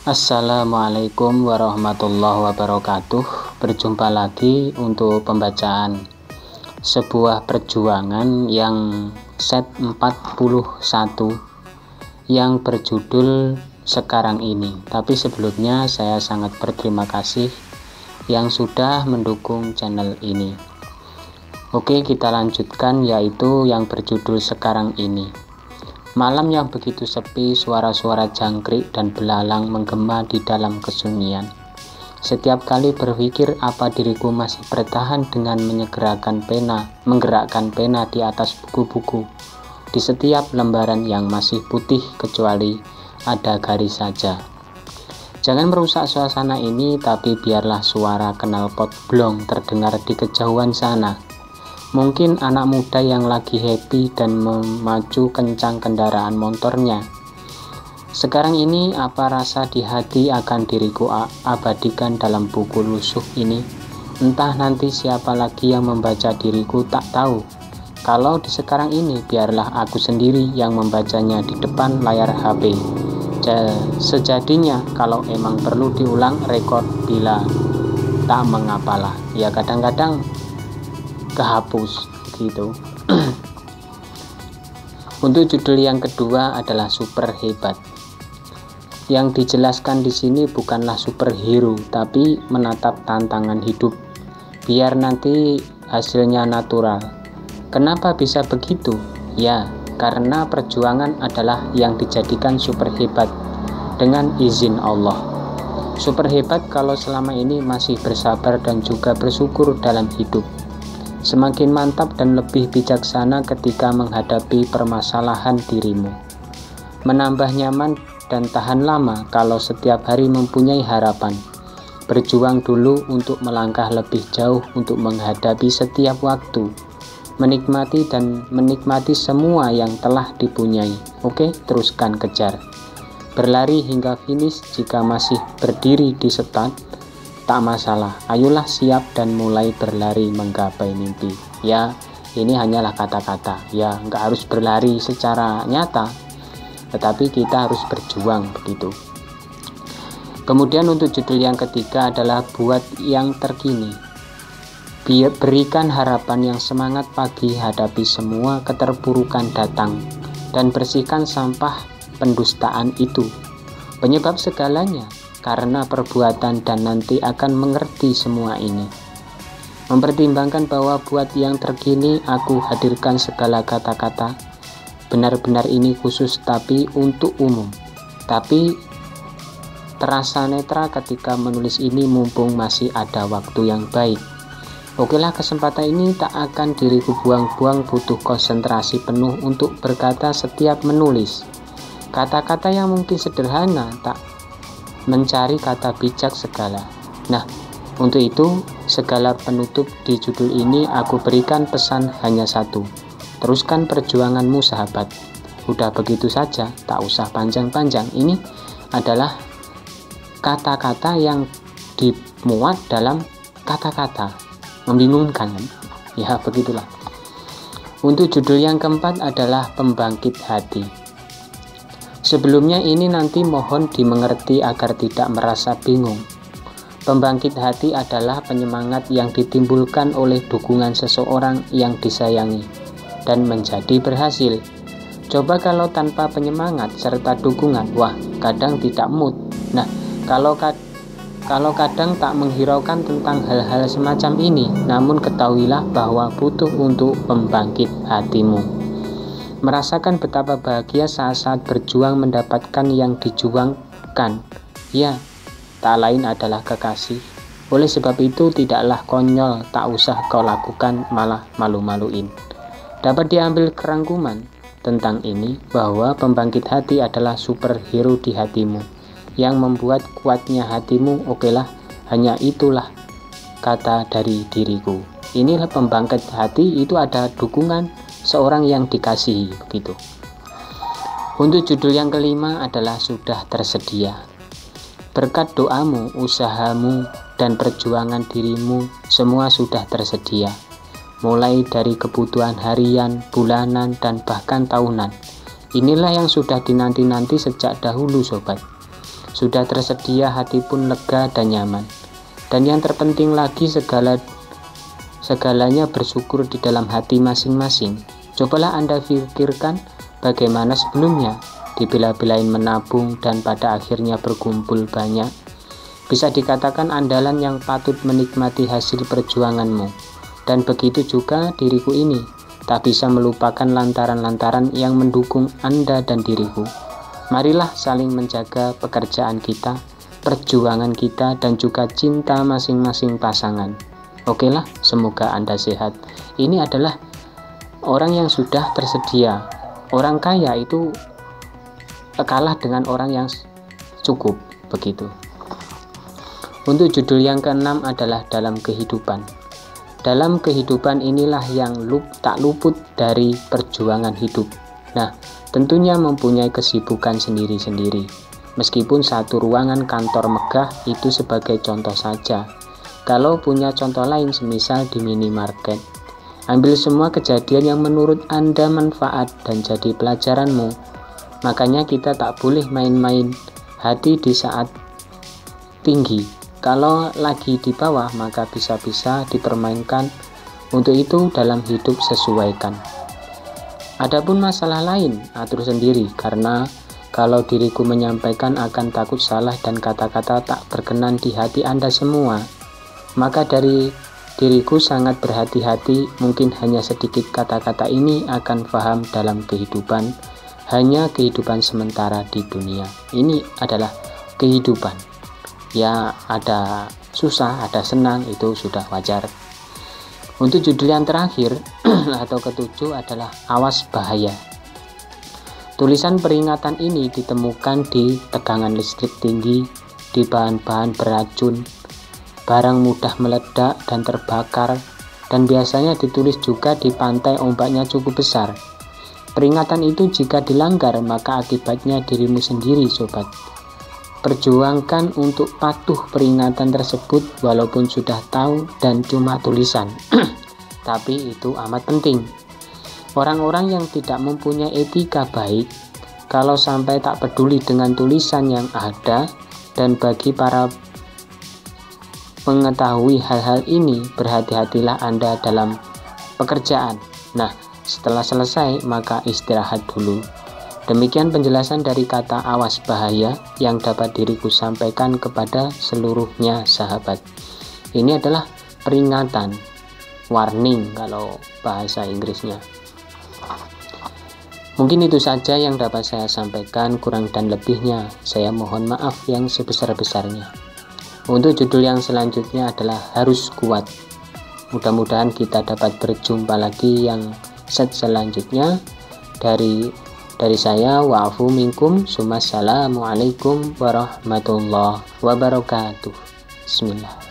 Assalamualaikum warahmatullahi wabarakatuh. Berjumpa lagi untuk pembacaan sebuah perjuangan yang set 41 yang berjudul Sekarang Ini. Tapi sebelumnya saya sangat berterima kasih yang sudah mendukung channel ini. Oke, kita lanjutkan, yaitu yang berjudul Sekarang Ini. Malam yang begitu sepi, suara-suara jangkrik dan belalang menggema di dalam kesunyian. Setiap kali berpikir apa diriku masih bertahan dengan menggerakkan pena di atas buku-buku, di setiap lembaran yang masih putih kecuali ada garis saja. Jangan merusak suasana ini, tapi biarlah suara knalpot blong terdengar di kejauhan sana. Mungkin anak muda yang lagi happy dan memacu kencang kendaraan motornya. Sekarang ini apa rasa di hati akan diriku abadikan dalam buku lusuh ini. Entah nanti siapa lagi yang membaca diriku, tak tahu. Kalau di sekarang ini biarlah aku sendiri yang membacanya di depan layar HP. Sejadinya kalau emang perlu diulang rekod bila tak mengapalah. Ya kadang-kadang kehapus gitu. Untuk judul yang kedua adalah super hebat. Yang dijelaskan di sini bukanlah superhero, tapi menatap tantangan hidup biar nanti hasilnya natural. Kenapa bisa begitu? Ya, karena perjuangan adalah yang dijadikan super hebat dengan izin Allah. Super hebat kalau selama ini masih bersabar dan juga bersyukur dalam hidup. Semakin mantap dan lebih bijaksana ketika menghadapi permasalahan dirimu. Menambah nyaman dan tahan lama kalau setiap hari mempunyai harapan. Berjuang dulu untuk melangkah lebih jauh untuk menghadapi setiap waktu. Menikmati semua yang telah dipunyai. Oke, teruskan kejar. Berlari hingga finish jika masih berdiri di start. Tak masalah, ayolah siap dan mulai berlari menggapai mimpi. Ya, ini hanyalah kata-kata. Ya, nggak harus berlari secara nyata, tetapi kita harus berjuang begitu. Kemudian untuk judul yang ketiga adalah buat yang terkini. Berikan harapan yang semangat pagi hadapi semua keterpurukan datang dan bersihkan sampah pendustaan itu. Penyebab segalanya karena perbuatan dan nanti akan mengerti semua ini. Mempertimbangkan bahwa buat yang terkini aku hadirkan segala kata-kata. Benar-benar ini khusus tapi untuk umum. Tapi terasa netral ketika menulis ini mumpung masih ada waktu yang baik. Okelah, kesempatan ini tak akan diriku buang-buang, butuh konsentrasi penuh untuk berkata setiap menulis. Kata-kata yang mungkin sederhana, tak mencari kata bijak segala. Nah, untuk itu segala penutup di judul ini aku berikan pesan hanya satu. Teruskan perjuanganmu sahabat. Udah begitu saja, tak usah panjang-panjang. Ini adalah kata-kata yang dimuat dalam kata-kata. Membingungkan kan? Ya begitulah. Untuk judul yang keempat adalah pembangkit hati. Sebelumnya ini nanti mohon dimengerti agar tidak merasa bingung. Pembangkit hati adalah penyemangat yang ditimbulkan oleh dukungan seseorang yang disayangi dan menjadi berhasil. Coba kalau tanpa penyemangat serta dukungan, wah kadang tidak mood. Nah, kalau kadang tak menghiraukan tentang hal-hal semacam ini, namun ketahuilah bahwa butuh untuk pembangkit hatimu. Merasakan betapa bahagia saat-saat berjuang mendapatkan yang dijuangkan. Ya, tak lain adalah kekasih. Oleh sebab itu tidaklah konyol, tak usah kau lakukan, malah malu-maluin. Dapat diambil kerangkuman tentang ini bahwa pembangkit hati adalah superhero di hatimu. Yang membuat kuatnya hatimu, okelah, hanya itulah kata dari diriku. Inilah pembangkit hati, itu ada dukungan seorang yang dikasihi begitu. Untuk judul yang kelima adalah sudah tersedia. Berkat doamu, usahamu, dan perjuangan dirimu, semua sudah tersedia. Mulai dari kebutuhan harian, bulanan, dan bahkan tahunan. Inilah yang sudah dinanti-nanti sejak dahulu sobat. Sudah tersedia, hati pun lega dan nyaman. Dan yang terpenting lagi, segalanya bersyukur di dalam hati masing-masing. Cobalah Anda pikirkan bagaimana sebelumnya dibela-belain menabung dan pada akhirnya berkumpul banyak. Bisa dikatakan andalan yang patut menikmati hasil perjuanganmu. Dan begitu juga diriku ini, tak bisa melupakan lantaran-lantaran yang mendukung Anda dan diriku. Marilah saling menjaga pekerjaan kita, perjuangan kita, dan juga cinta masing-masing pasangan. Oke lah, semoga Anda sehat. Ini adalah orang yang sudah tersedia. Orang kaya itu kalah dengan orang yang cukup, begitu. Untuk judul yang keenam adalah dalam kehidupan. Dalam kehidupan inilah yang tak luput dari perjuangan hidup. Nah, tentunya mempunyai kesibukan sendiri-sendiri. Meskipun satu ruangan kantor megah itu sebagai contoh saja. Kalau punya contoh lain, semisal di minimarket, ambil semua kejadian yang menurut Anda manfaat dan jadi pelajaranmu. Makanya kita tak boleh main-main hati di saat tinggi. Kalau lagi di bawah, maka bisa-bisa dipermainkan. Untuk itu dalam hidup sesuaikan. Adapun masalah lain, atur sendiri, karena kalau diriku menyampaikan akan takut salah dan kata-kata tak berkenan di hati Anda semua. Maka dari diriku sangat berhati-hati, mungkin hanya sedikit kata-kata ini akan paham dalam kehidupan, hanya kehidupan sementara di dunia. Ini adalah kehidupan. Ya, ada susah, ada senang, itu sudah wajar. Untuk judul yang terakhir atau ketujuh adalah awas bahaya. Tulisan peringatan ini ditemukan di tegangan listrik tinggi, di bahan-bahan beracun, barang mudah meledak dan terbakar, dan biasanya ditulis juga di pantai ombaknya cukup besar. Peringatan itu jika dilanggar, maka akibatnya dirimu sendiri, sobat. Perjuangkan untuk patuh peringatan tersebut walaupun sudah tahu dan cuma tulisan. Tapi itu amat penting. Orang-orang yang tidak mempunyai etika baik, kalau sampai tak peduli dengan tulisan yang ada, dan bagi para mengetahui hal-hal ini, berhati-hatilah Anda dalam pekerjaan. Nah, setelah selesai, maka istirahat dulu. Demikian penjelasan dari kata awas bahaya yang dapat diriku sampaikan kepada seluruhnya sahabat. Ini adalah peringatan, warning kalau bahasa Inggrisnya. Mungkin itu saja yang dapat saya sampaikan, kurang dan lebihnya saya mohon maaf yang sebesar-besarnya. Untuk judul yang selanjutnya adalah harus kuat. Mudah-mudahan kita dapat berjumpa lagi yang set selanjutnya. Dari saya, wa'afu minkum, assalamualaikum warahmatullahi wabarakatuh. Bismillah.